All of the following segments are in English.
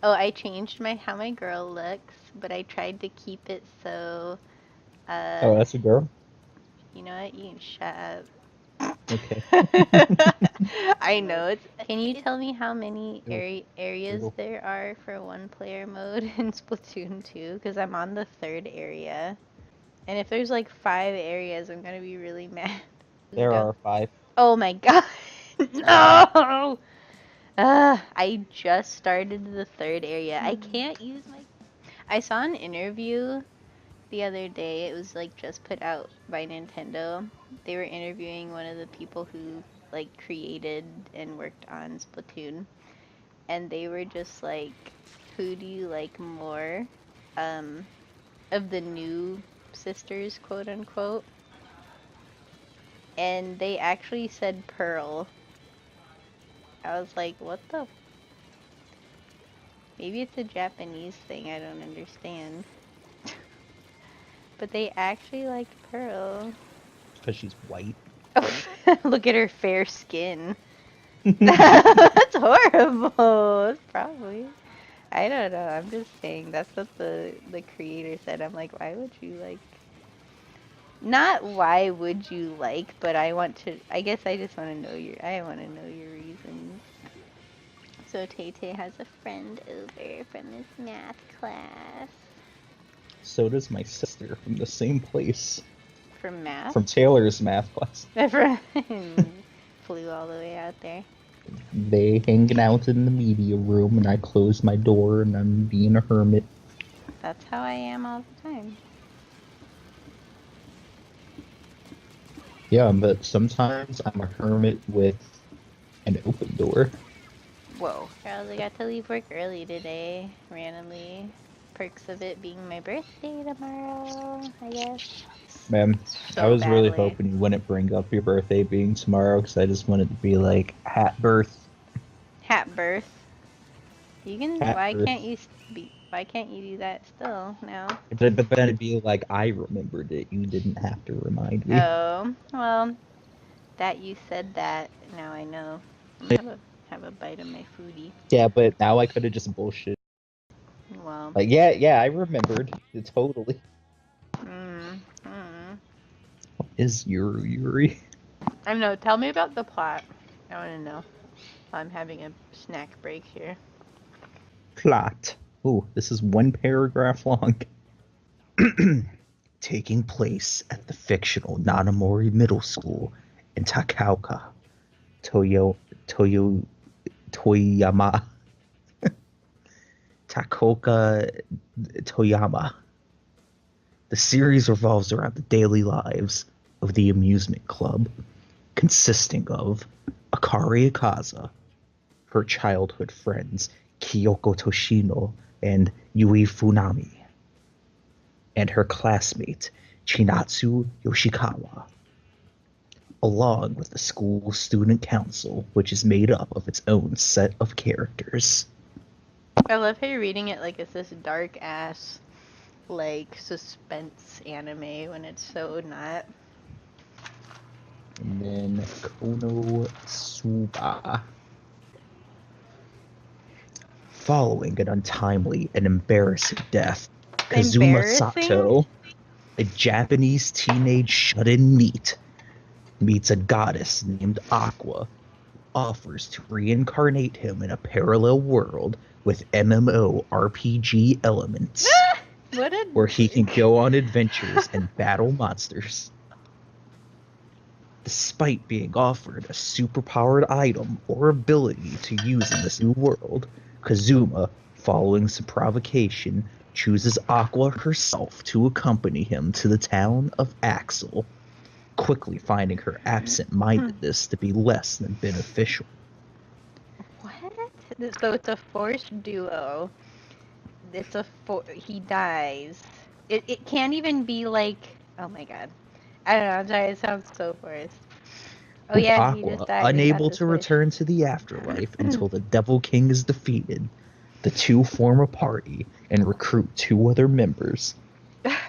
Oh, I changed how my girl looks, but I tried to keep it so, uh, Oh, that's a girl? you know what? You can shut up. Okay. I know it's. Can you tell me how many Cool. areas Cool. there are for one player mode in Splatoon 2? Because I'm on the third area. And if there's like 5 areas, I'm gonna be really mad. There Go. are 5. Oh my god. No! I just started the third area. I can't use my. I saw an interview the other day. It was like just put out by Nintendo. They were interviewing one of the people who like created and worked on Splatoon, and they were just like, "Who do you like more, um, of the new sisters, quote unquote?" And they actually said Pearl. I was like, "What the? Maybe it's a Japanese thing. I don't understand." But they actually liked Pearl. Because she's white. Look at her fair skin. That's horrible. That's probably. I don't know. I'm just saying that's what the creator said. I'm like, why would you like? Not why would you like, but I want to. I guess I just want to know your. I want to know your reasons. So Tay Tay has a friend over from his math class. So does my sister from the same place. From math. From Taylor's math class. My friend flew all the way out there. They hanging out in the media room, and I close my door, and I'm being a hermit. That's how I am all the time. Yeah, but sometimes I'm a hermit with an open door. Whoa. Girls, I got to leave work early today, randomly. Perks of it being my birthday tomorrow, I guess. Man, I So was really badly. hoping you wouldn't bring up your birthday being tomorrow, because I just wanted to be like, hat birth. Hat birth. You can. Hat Why birth. can't you be? Why can't you do that still now? But then it'd be like, I remembered it. You didn't have to remind me. Oh well, that you said that. Now I know. I'm gonna have a bite of my foodie. Yeah, but now I could have just bullshit. Well. Like, yeah, I remembered. It totally. Mm, mm. What is Yuri? I don't know. Tell me about the plot. I want to know. I'm having a snack break here. Plot. Oh, this is 1 paragraph long. Taking place at the fictional Nanamori Middle School in Takauka, Toyo, Toyo, Toyama, Takoka, Toyama. The series revolves around the daily lives of the amusement club, consisting of Akari Akaza, her childhood friends Kyoko Toshino and Yui Funami, and her classmate Chinatsu Yoshikawa, along with the school student council, which is made up of its own set of characters. I love how you're reading it like it's this dark ass, like, suspense anime when it's so not. And then Konosuba. Following an untimely and embarrassing death, Kazuma Embarrassing? Sato, a Japanese teenage shut-in NEET, meets a goddess named Aqua, who offers to reincarnate him in a parallel world with MMORPG elements, What a where he can go on adventures and battle monsters. Despite being offered a superpowered item or ability to use in this new world, Kazuma, following some provocation, chooses Aqua herself to accompany him to the town of Axel, quickly finding her absent-mindedness to be less than beneficial. What? So it's a forced duo. He dies. It can't even be like, oh my god. I don't know, I'm sorry, it sounds so forced. Oh With yeah, he just Aqua died and got unable this to wish. return to the afterlife until the Devil King is defeated, the two form a party and recruit 2 other members.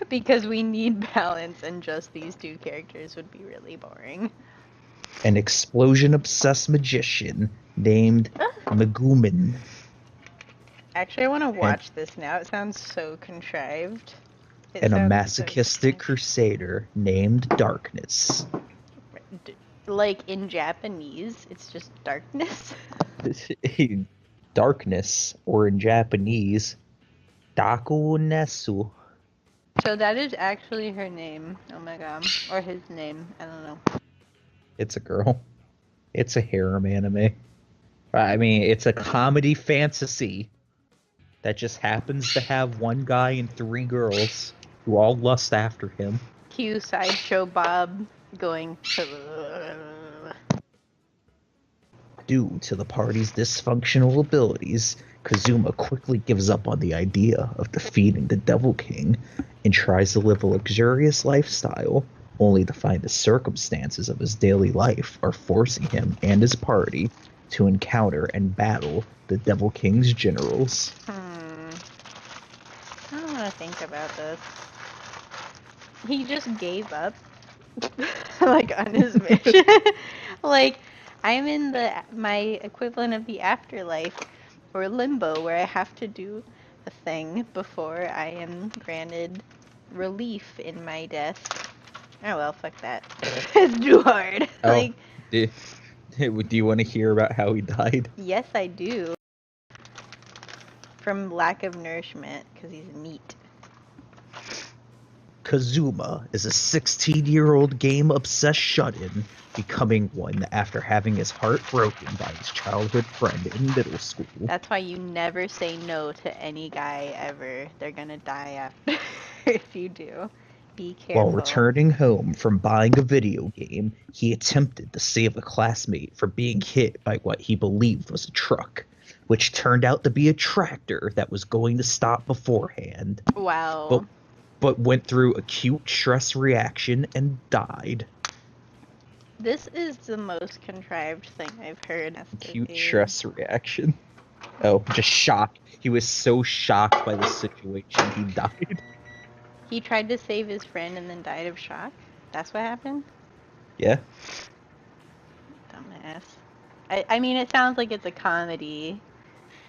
Because we need balance, and just these two characters would be really boring. An explosion-obsessed magician named Megumin, Actually, I want to and, watch this now. It sounds so contrived. It and a sounds so masochistic crusader named Darkness. like in Japanese, it's just darkness. Darkness, or in Japanese, Daku Nesu. So that is actually her name. Oh my god. Or his name. I don't know. It's a girl. It's a harem anime. I mean, it's a comedy fantasy that just happens to have one guy and three girls who all lust after him. Cue Sideshow Bob going to... Due to the party's dysfunctional abilities, Kazuma quickly gives up on the idea of defeating the Devil King and tries to live a luxurious lifestyle, only to find the circumstances of his daily life are forcing him and his party to encounter and battle the Devil King's generals. I don't want to think about this. He just gave up, like, on his mission. Like, I'm in my equivalent of the afterlife, or limbo, where I have to do a thing before I am granted relief in my death. Oh well, fuck that. It's too hard. Oh, Like, do you want to hear about how he died? yes, I do. From lack of nourishment, because he's meat. Kazuma is a 16-year-old game-obsessed shut-in, becoming one after having his heart broken by his childhood friend in middle school. That's why you never say no to any guy ever. They're gonna die after if you do. Be careful. While returning home from buying a video game, he attempted to save a classmate from being hit by what he believed was a truck, which turned out to be a tractor that was going to stop beforehand. Wow. But went through acute stress reaction and died. This is the most contrived thing I've heard. Acute stress reaction. Oh, just shock. He was so shocked by the situation, he died. He tried to save his friend and then died of shock? That's what happened? Yeah. Dumbass. I mean, it sounds like it's a comedy,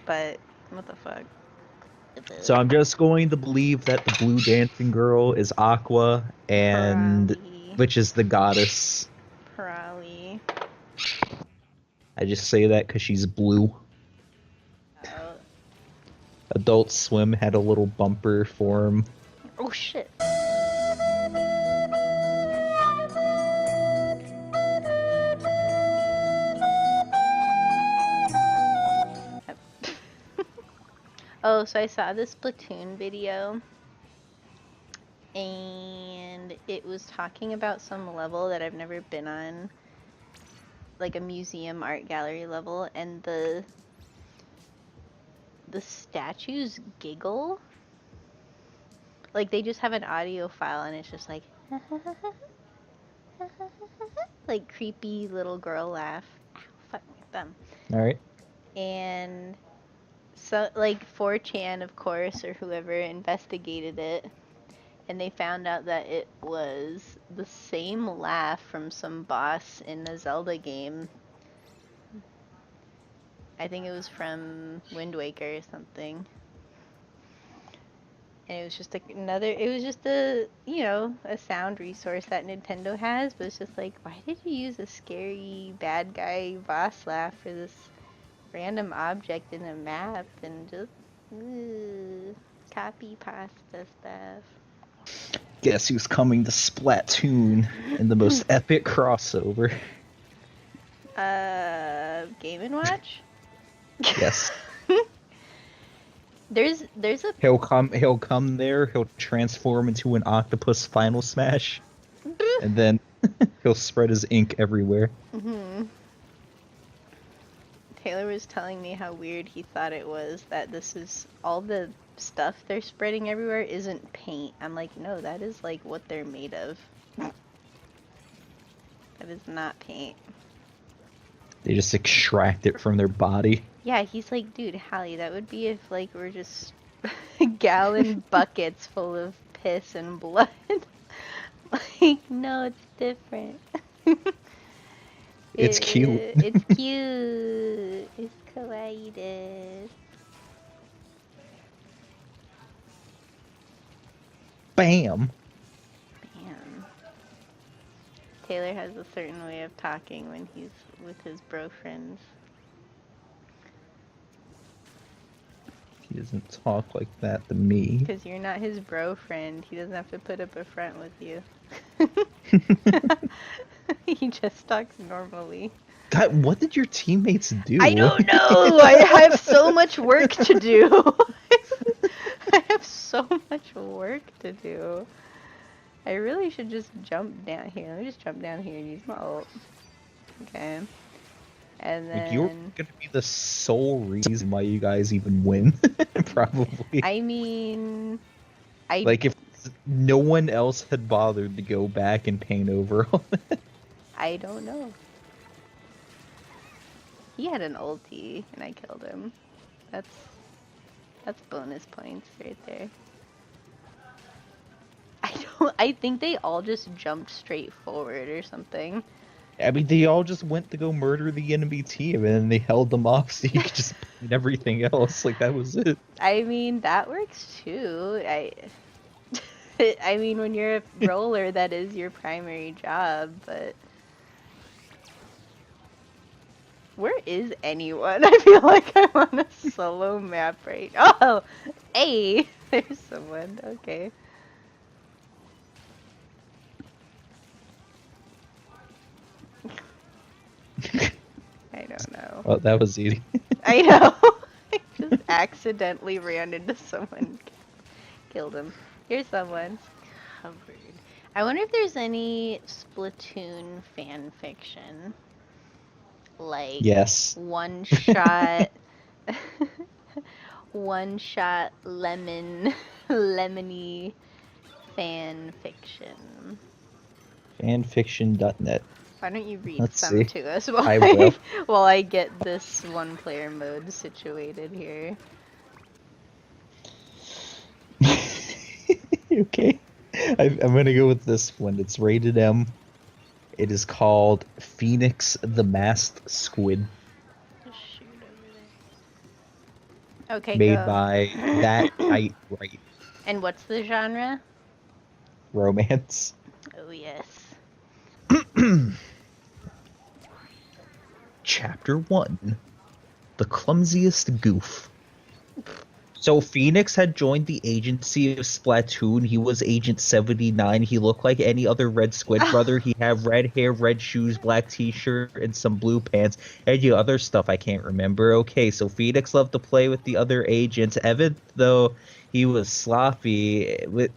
but what the fuck? So I'm just going to believe that the blue dancing girl is Aqua, and Hali. which is the goddess. Probably. I just say that because she's blue. Oh. Adult Swim had a little bumper for him. Oh shit. Oh, so I saw this Splatoon video, and it was talking about some level that I've never been on, like a museum art gallery level, and the statues giggle. Like, they just have an audio file, and it's just like, like creepy little girl laugh. Ow, fuck my thumb. Alright. And so, like, 4chan, of course, or whoever investigated it, and they found out that it was the same laugh from some boss in a Zelda game. I think it was from Wind Waker or something. And it was just it was just a, you know, a sound resource that Nintendo has, but it's just like, why did you use a scary bad guy boss laugh for this random object in a map and just copy pasta stuff? Guess who's coming to Splatoon in the most epic crossover? Game & Watch? Yes. There's a He'll come there, he'll transform into an octopus final smash, and then he'll spread his ink everywhere. Taylor was telling me how weird he thought it was that this is all the stuff they're spreading everywhere isn't paint. I'm like, no, that is like what they're made of. That is not paint. They just extract it from their body. Yeah, he's like, dude, Hali, that would be if, like, we're just gallon buckets full of piss and blood. Like, no, it's different. It's cute. It's cute. It's kawaii. Bam! Man. Taylor has a certain way of talking when he's with his bro friends. He doesn't talk like that to me. Because you're not his bro friend. He doesn't have to put up a front with you. He just talks normally. God, what did your teammates do? I don't know! I have so much work to do. I have so much work to do. I really should just jump down here. Let me just jump down here and use my ult. Okay. And then... You're gonna be the sole reason why you guys even win, probably. I mean... Like, if no one else had bothered to go back and paint over all that. I don't know. He had an ulti, and I killed him. That's bonus points right there. I think they all just jumped straight forward or something. I mean, they all just went to go murder the enemy team, and then they held them off so you could just paint everything else. Like, that was it. I mean, that works too. I mean, when you're a roller, that is your primary job, but... Where is anyone? I feel like I'm on a solo map right now. Oh! Hey! There's someone. Okay. I don't know. Well, that was easy. I know! I just accidentally ran into someone. Killed him. Here's someone. Covered. I wonder if there's any Splatoon fan fiction. Like, yes. One shot lemony fan fiction. Fanfiction.net. Why don't you read Let's some see. to us while I get this one player mode situated here? Okay. I'm gonna go with this one. It's rated M. It is called Phoenix the Masked Squid. Just shoot over there. Okay, Made go. by That Night Right. And what's the genre? Romance. Oh, yes. Chapter 1. The Clumsiest Goof. So Phoenix had joined the agency of Splatoon. He was Agent 79. He looked like any other red squid brother. He had red hair, red shoes, black t-shirt, and some blue pants. And the other stuff I can't remember. Okay, so Phoenix loved to play with the other agents. Even though he was sloppy with...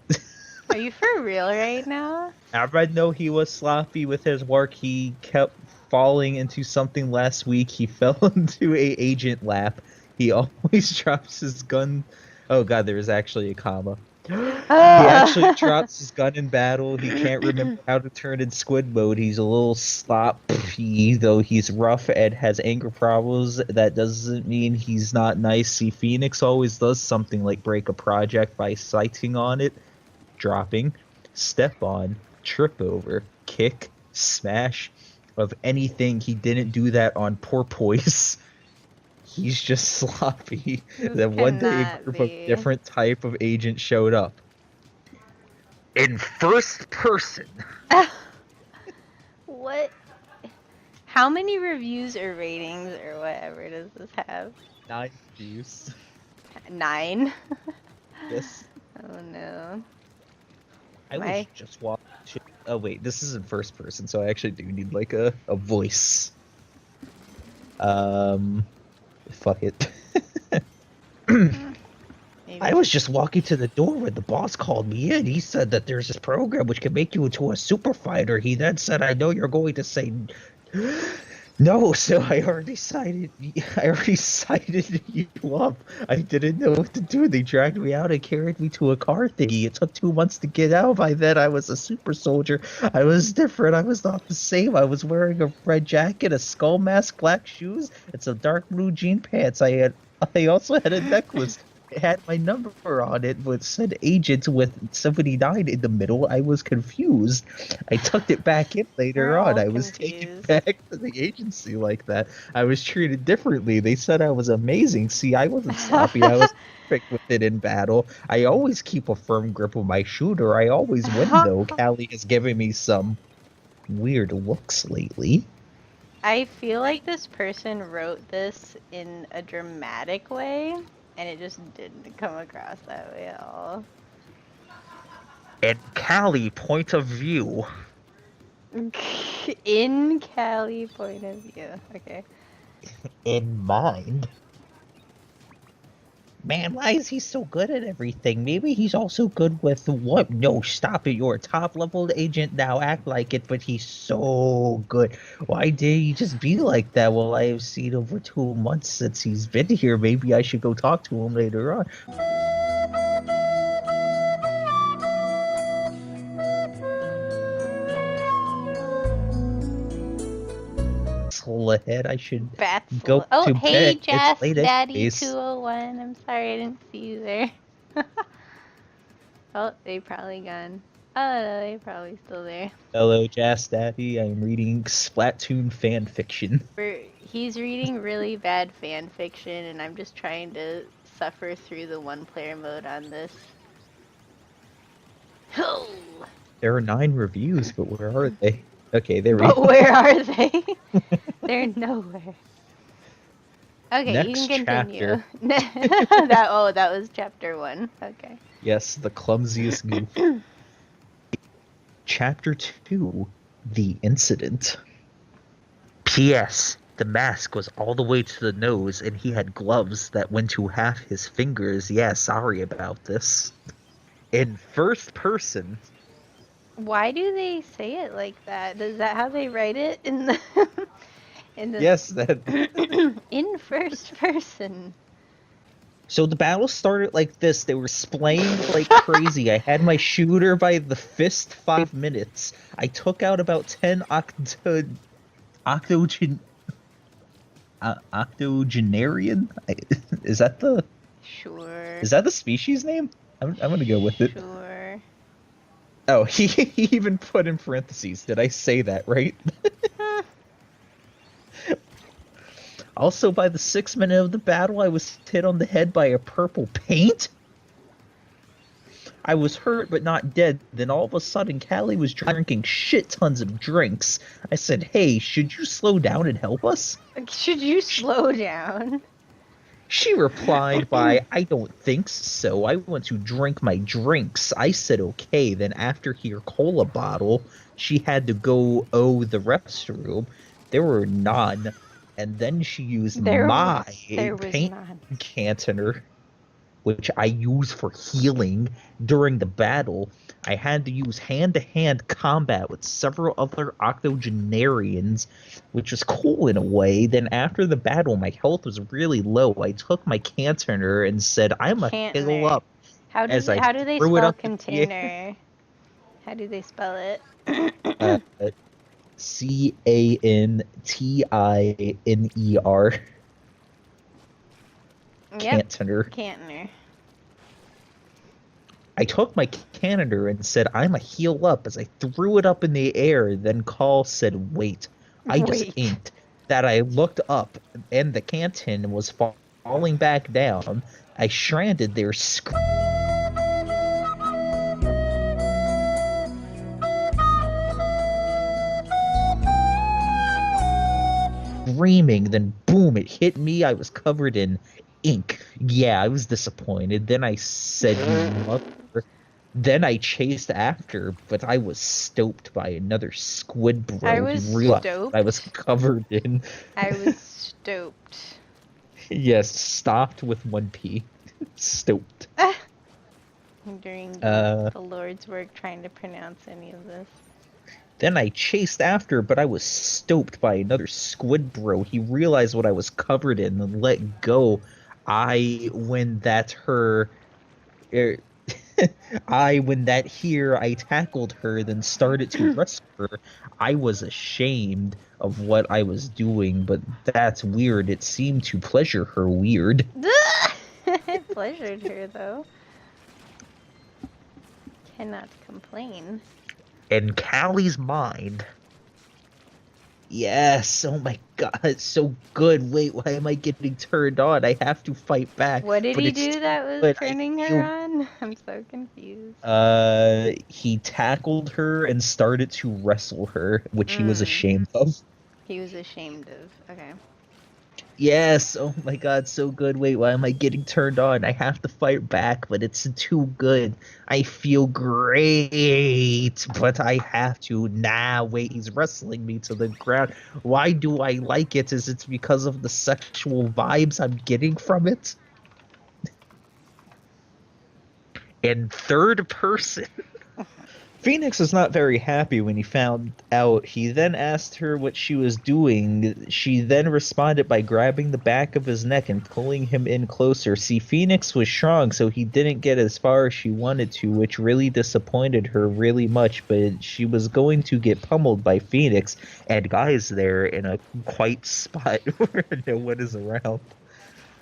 Are you for real right now? I know he was sloppy with his work. He kept falling into something last week. He fell into a agent lap. He always drops his gun. Oh god, there is actually a comma. He actually drops his gun in battle. He can't remember how to turn in squid mode. He's a little sloppy, though he's rough and has anger problems. That doesn't mean he's not nice. See, Phoenix always does something like break a project by sighting on it, dropping, step on, trip over, kick, smash. Of anything, he didn't do that on porpoise. He's just sloppy. Then one day a group of different type of agents showed up. In first person. What? How many reviews or ratings or whatever does this have? 9 views. 9? Yes. Oh no. I was just watching. Oh wait, this isn't first person, so I actually do need like a voice. Fuck it. I was just walking to the door when the boss called me in. He said that there's this program which can make you into a super fighter. He then said, I know you're going to say no, so I already cited you up. I didn't know what to do. They dragged me out and carried me to a car thingy. It took 2 months to get out. By then, I was a super soldier. I was different. I was not the same. I was wearing a red jacket, a skull mask, black shoes, and some dark blue jean pants. I also had a necklace. It had my number on it, but said agent with 79 in the middle. I was confused. I tucked it back in later on. I was taken back to the agency like that. I was treated differently. They said I was amazing. See, I wasn't sloppy. perfect with it in battle. I always keep a firm grip of my shooter. I always win, though. Callie has given me some weird looks lately. I feel like this person wrote this in a dramatic way, and it just didn't come across that way at all. And Callie, point of view. In Cali point of view. Okay. In mind. Man, why is he so good at everything? Maybe he's also good with what? No, stop it. You're a top level agent now. Act like it, but he's so good. Why did he just be like that? Well, I have seen over 2 months since he's been here. Maybe I should go talk to him later on. Ahead, I should go Oh, to hey, bed. It's Jazz late Daddy anyways. 201. I'm sorry I didn't see you there. Oh, they probably gone. Oh no, they probably still there. Hello, Jazz Daddy. I'm reading Splatoon fan fiction. He's reading really bad fan fiction, and I'm just trying to suffer through the one-player mode on this. There are 9 reviews, but where are they? Okay, there we But go. where are they? They're nowhere. Okay, Next you can continue. chapter. that was chapter 1. Okay. Yes, the clumsiest goof. Chapter 2, The Incident. P.S. The mask was all the way to the nose, and he had gloves that went to half his fingers. Yeah, sorry about this. In first person. Why do they say it like that? Is that how they write it in the Yes, that. in first person? So the battle started like this. They were splaying like crazy. I had my shooter by the fist 5 minutes. I took out about 10 octogenarian? Is that the Sure. Is that the species name? I'm gonna go with it. Sure. Oh, he even put in parentheses. Did I say that right? Also, by the 6th minute of the battle, I was hit on the head by a purple paint. I was hurt but not dead. Then all of a sudden, Callie was drinking shit tons of drinks. I said, "Hey, should you slow down and help us?" Should you slow down? She replied by, "I don't think so. I want to drink my drinks." I said, "Okay." Then after her cola bottle, she had to go the restroom. There were none. And then she used my paint cannoner, which I use for healing during the battle. I had to use hand-to-hand combat with several other octogenarians, which was cool in a way. Then after the battle, my health was really low. I took my cannoner and said, "I'm a heal up." How do they spell container? How do they spell it? Cantiner. Cantoner. I took my cannoner and said, "I'm a heal up," as I threw it up in the air. Then Call said, "Wait." I just inked that. I looked up, and the canton was falling back down. I stranded there, screaming. Then boom, it hit me. I was covered in ink. Yeah, I was disappointed. Then I said, "You mother." Then I chased after, but I was stoped by another squid bro. I was stoped? I was covered in. I was stoped. Yes, stopped with 1P. Stoped. During the Lord's work trying to pronounce any of this. Then I chased after, but I was stoped by another squid bro. He realized what I was covered in and let go. When that I tackled her, then started to rescue her. I was ashamed of what I was doing, but that's weird. It seemed to pleasure her weird. It pleasured her, though. Cannot complain. In Callie's mind, Yes. Oh my god, it's so good. Wait, why am I getting turned on? I have to fight back, What did but he it's do too that was good. I turning her feel. on? I'm so confused. He tackled her and started to wrestle her, which he was Mm. ashamed of. He was ashamed of. Okay. Yes, oh my god, so good. Wait, why am I getting turned on? I have to fight back, but it's too good. I feel great, but I have to. Nah, wait, he's wrestling me to the ground. Why do I like it? Is it because of the sexual vibes I'm getting from it? In third person. Phoenix was not very happy when he found out. He then asked her what she was doing. She then responded by grabbing the back of his neck and pulling him in closer. See, Phoenix was strong, so he didn't get as far as she wanted to, which really disappointed her really much, but she was going to get pummeled by Phoenix and guys there in a quiet spot where no one is around.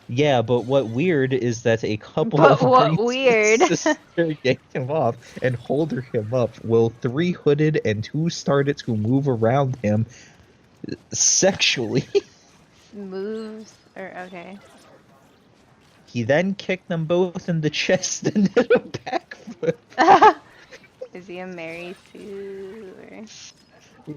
Yeah, but what weird is that a couple But of what priests weird. insist to yank him off and hold him up, while three hooded and two started to move around him sexually. Moves or okay. He then kicked them both in the chest and did a backflip, Is he a Mary Sue or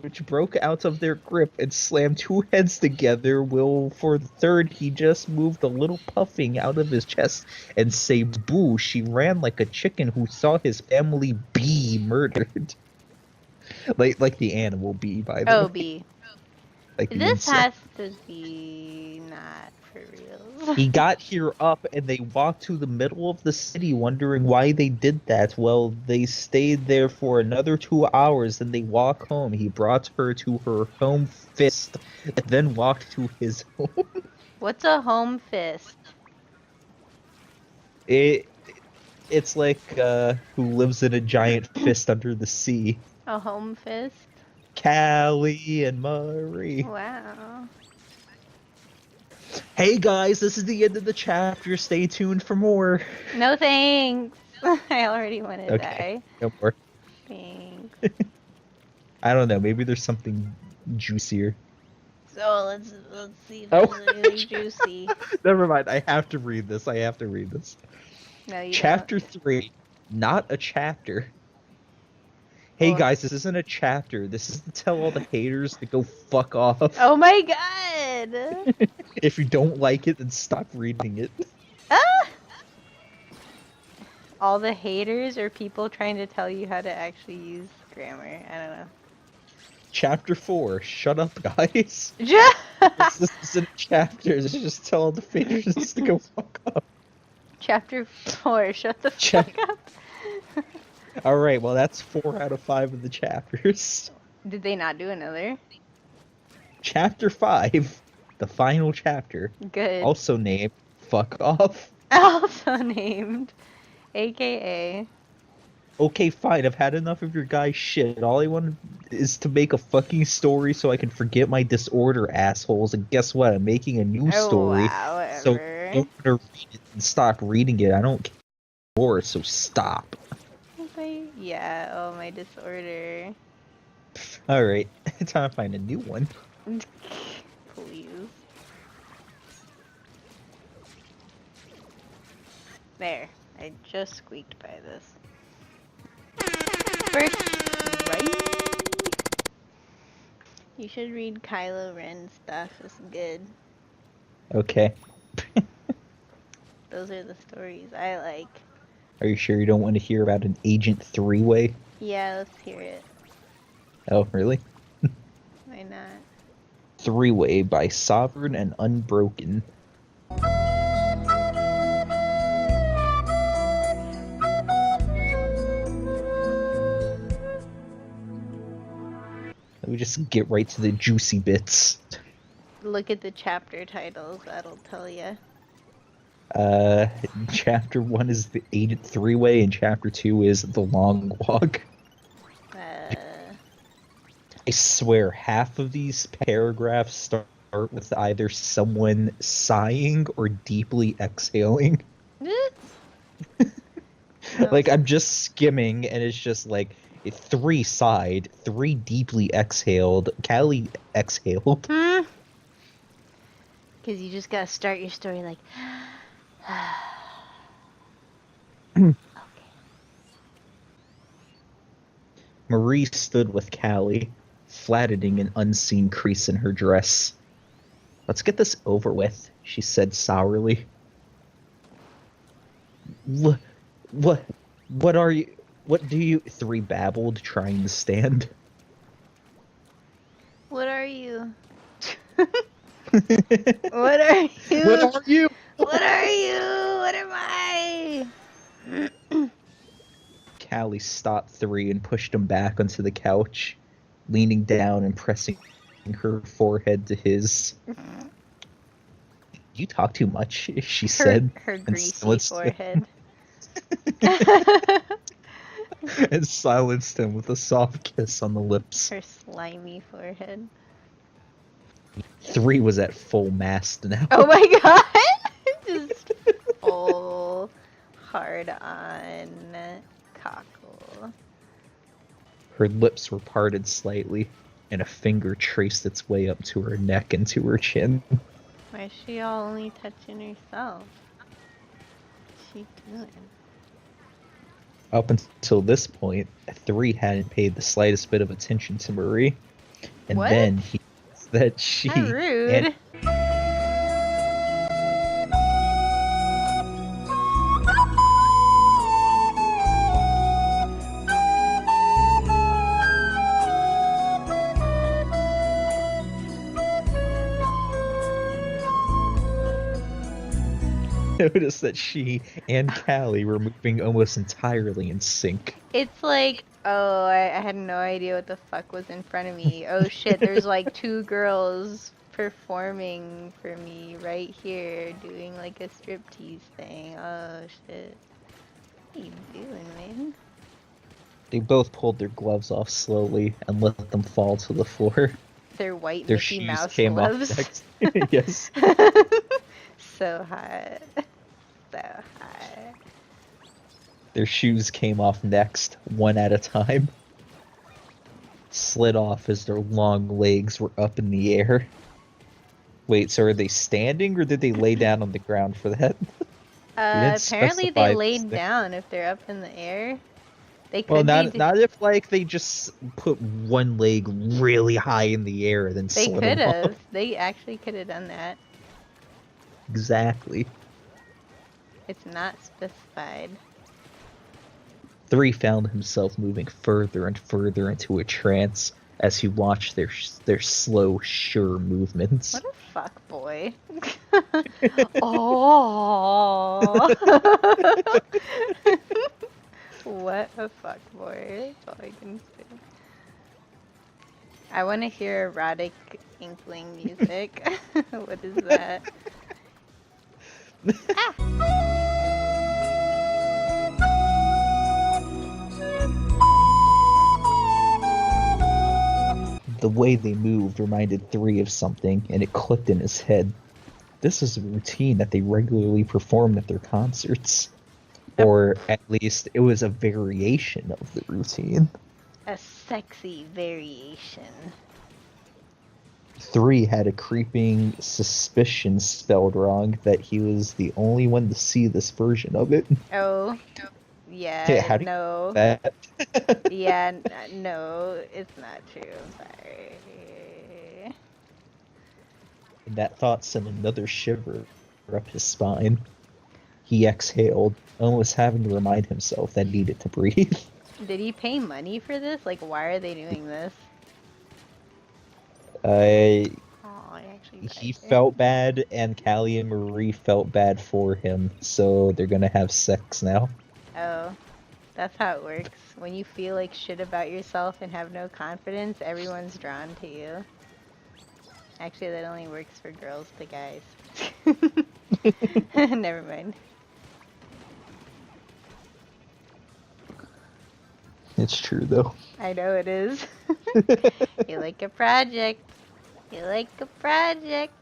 which broke out of their grip and slammed two heads together. Will for the third, he just moved a little puffing out of his chest and say boo. She ran like a chicken who saw his family be murdered. Like the animal bee, by the Oh way, B? like the This insect. has to be not for real. He got here up and they walked to the middle of the city wondering why they did that. Well, they stayed there for another 2 hours and they walk home. He brought her to her home fist and then walked to his home. What's a home fist? It it's like who lives in a giant fist under the sea. A home fist? Callie and Marie. Wow. Hey guys, this is the end of the chapter. Stay tuned for more. No thanks. I already want to Okay, die. no more. Thanks. I don't know. Maybe there's something juicier. So let's see if Oh, there's anything juicy. never mind. I have to read this. I have to read this. No, you don't. Chapter 3, not a chapter. Hey Well, guys, this isn't a chapter. This is to tell all the haters to go fuck off. oh my god! If you don't like it, then stop reading it. Ah! All the haters are people trying to tell you how to actually use grammar. I don't know. Chapter 4, shut up, guys. Yeah. This isn't a chapter. This is just tell all the haters to go fuck off. Chapter 4, shut the Chap- fuck up. Alright, well, that's 4 out of 5 of the chapters. Did they not do another? Chapter 5, the final chapter, Good. also named Fuck Off. Also named, aka. Okay, fine, I've had enough of your guys' shit. All I want is to make a fucking story so I can forget my disorder, assholes. And guess what? I'm making a new Oh story. wow, So whatever. you want to read it and stop reading it. I don't care more, so stop. Okay, yeah, oh my disorder. Alright, time to find a new one. Please. There, I just squeaked by this. First, right? You should read Kylo Ren stuff. It's good. Okay. Those are the stories I like. Are you sure you don't want to hear about an Agent Three-Way? Yeah, let's hear it. Oh, really? Why not? Three-Way by Sovereign and Unbroken. Let me just get right to the juicy bits. Look at the chapter titles. That'll tell you. Chapter 1 is the Agent Three-Way, and Chapter 2 is The Long Walk. I swear, half of these paragraphs start with either someone sighing or deeply exhaling. Like, I'm just skimming, and it's just like, Three sighed, three deeply exhaled. Callie exhaled. Because you just gotta start your story like, okay. Marie stood with Callie, flattening an unseen crease in her dress. Let's get this over with, she said sourly. What are you? What do you? Three babbled, trying to stand. What are you? What are you? What are you? What are you? What am I? Callie stopped Three and pushed him back onto the couch, leaning down and pressing her forehead to his. You talk too much, she said. Her greasy forehead. And silenced him with a soft kiss on the lips. Her slimy forehead. Three was at full mast now. Oh my god! Just full hard on cockle. Her lips were parted slightly, and a finger traced its way up to her neck and to her chin. Why is she all only touching herself? What's she doing? Up until this point, Three hadn't paid the slightest bit of attention to Marie. And what? then he that she How rude. noticed that she and Callie were moving almost entirely in sync. It's like, oh, I had no idea what the fuck was in front of me. Oh shit, there's like two girls performing for me right here, doing like a striptease thing. Oh shit. What are you doing, man? They both pulled their gloves off slowly and let them fall to the floor. Their white Their Mickey shoes Mouse came gloves. off next. Yes. So hot. So hot. Their shoes came off next, one at a time. Slid off as their long legs were up in the air. Wait, so are they standing or did they lay down on the ground for that? Apparently they laid down if they're up in the air. They could not if like they just put one leg really high in the air and then They slid could them have. off. They actually could have done that. Exactly. It's not specified. 3 found himself moving further and further into a trance as he watched their slow, sure movements. What a fuck boy. Oh. What a fuck boy. That's all I can say. I want to hear erotic inkling music. What is that? The way they moved reminded 3 of something, and it clicked in his head. This is a routine that they regularly performed at their concerts. Or at least it was a variation of the routine. A sexy variation. 3 had a creeping suspicion spelled wrong that he was the only one to see this version of it. Oh. Yeah, Hey, how do you no. do that? Yeah, no, it's not true. I'm sorry. And that thought sent another shiver up his spine. He exhaled, almost having to remind himself that he needed to breathe. Did he pay money for this? Like, why are they doing this? He Actually felt bad, and Callie and Marie felt bad for him, so they're gonna have sex now. Oh, that's how it works. When you feel like shit about yourself and have no confidence, everyone's drawn to you. Actually, that only works for girls to guys. Never mind. It's true, though. I know it is. You like a project. You like a project.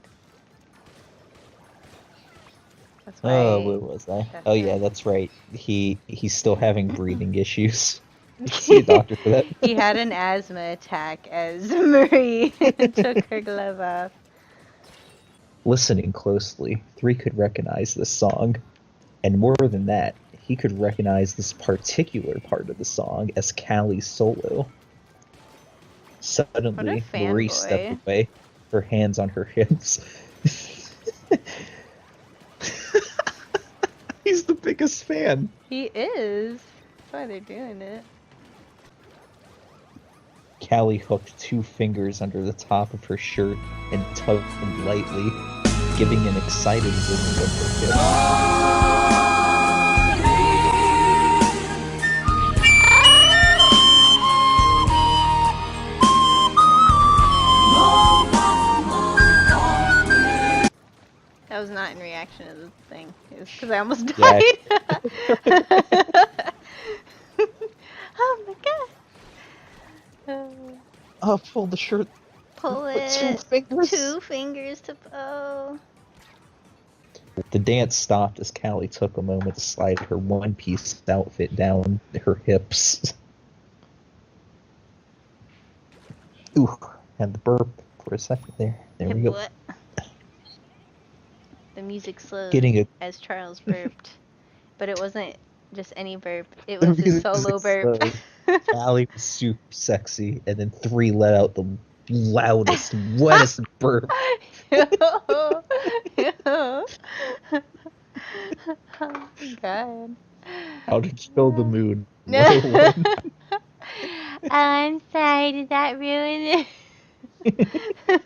That's why. Oh, where was I? That's Oh why. yeah, that's right. He's still having breathing issues. See a doctor for that. He had an asthma attack as Marie took her glove off. Listening closely, 3 could recognize this song. And more than that, he could recognize this particular part of the song as Hali's solo. Suddenly, Marie stepped fanboy. away, her hands on her hips. He's the biggest fan. He is. That's why they're doing it. Callie hooked 2 fingers under the top of her shirt and tugged them lightly, giving an excited movement of her hips. That was not in reaction to the thing. It was because I almost died. Yeah. Oh my god. Oh, pull the shirt. Pull With it. 2 fingers. 2 fingers to pull. The dance stopped as Callie took a moment to slide her one-piece outfit down her hips. Ooh, had the burp for a second there. There we go. What? The music slowed Getting a as Charles burped. But it wasn't just any burp. It was his solo burp. Callie was super sexy, and then 3 let out the loudest, wettest burp. Oh god. How to kill the mood. Oh, I'm sorry, did that ruin it?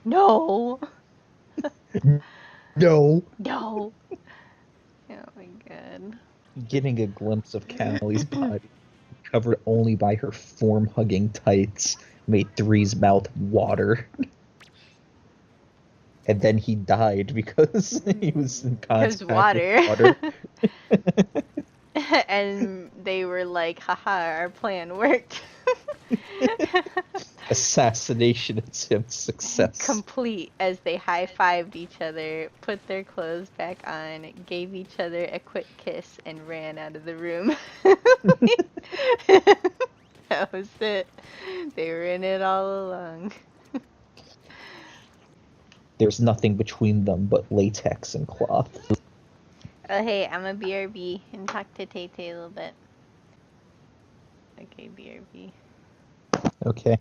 No. No. No. Oh my god. Getting a glimpse of Callie's body, covered only by her form-hugging tights, made 3's mouth water. And then he died because he was in contact water. with water. And they were like, haha, our plan worked. Assassination attempt success. Complete as they high-fived each other, put their clothes back on, gave each other a quick kiss, and ran out of the room. That was it. They were in it all along. There's nothing between them but latex and cloth. Oh hey, I'm a BRB and talk to Tay Tay a little bit. Okay, BRB. Okay.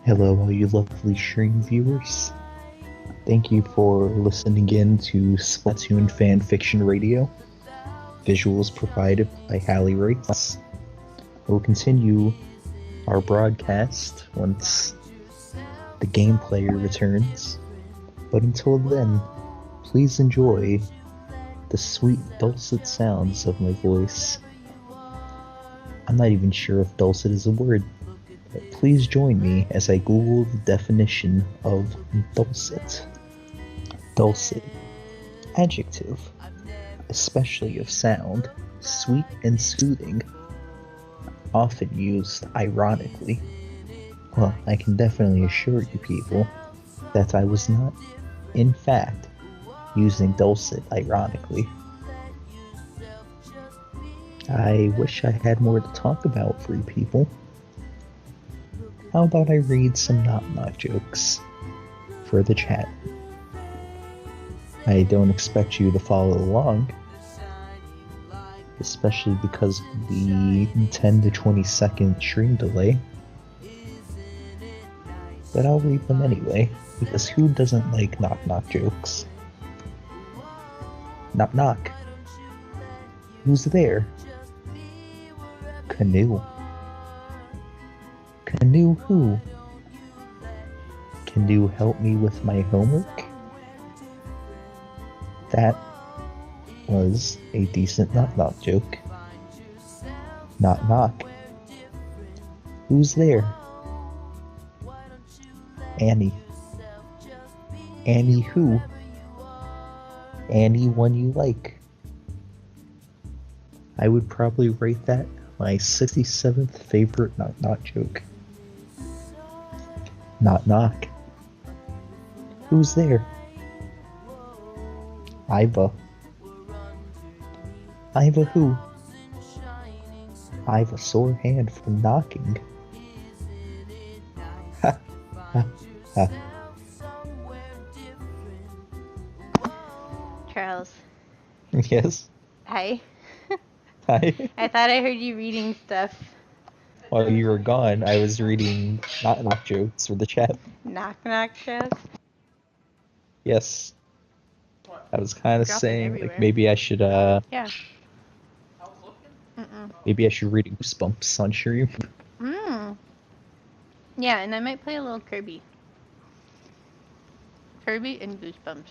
Hello, all you lovely stream viewers. Thank you for listening in to Splatoon Fanfiction Radio. Visuals provided by Hali Rates. We'll continue our broadcast once the game player returns. But until then, please enjoy the sweet dulcet sounds of my voice. I'm not even sure if dulcet is a word. But please join me as I Google the definition of dulcet. Dulcet. Adjective. Especially of sound, sweet and soothing. Often used ironically. Well, I can definitely assure you people that I was not, in fact, using dulcet ironically. I wish I had more to talk about for you people. How about I read some knock-knock jokes for the chat? I don't expect you to follow along, especially because of the 10 to 20 second stream delay. But I'll read them anyway, because who doesn't like knock-knock jokes? Knock-knock. Who's there? Canoe. Canoe who? Can you help me with my homework? That was a decent knock-knock joke. Knock-knock. Who's there? Annie. Annie who? Anyone you like. I would probably rate that my 67th favorite knock-knock joke. Knock knock. Who's there? Iva. Iva who? I've a sore hand from knocking. Ha ha ha. Charles. Yes. Hi. Hi. I thought I heard you reading stuff. While you were gone, I was reading knock knock jokes for the chat. Knock knock jokes. Yes. I was kind of Dropping saying, like, everywhere. maybe I should, Yeah. Mm-mm. maybe I should read Goosebumps on stream. Yeah, and I might play a little Kirby. Kirby and Goosebumps.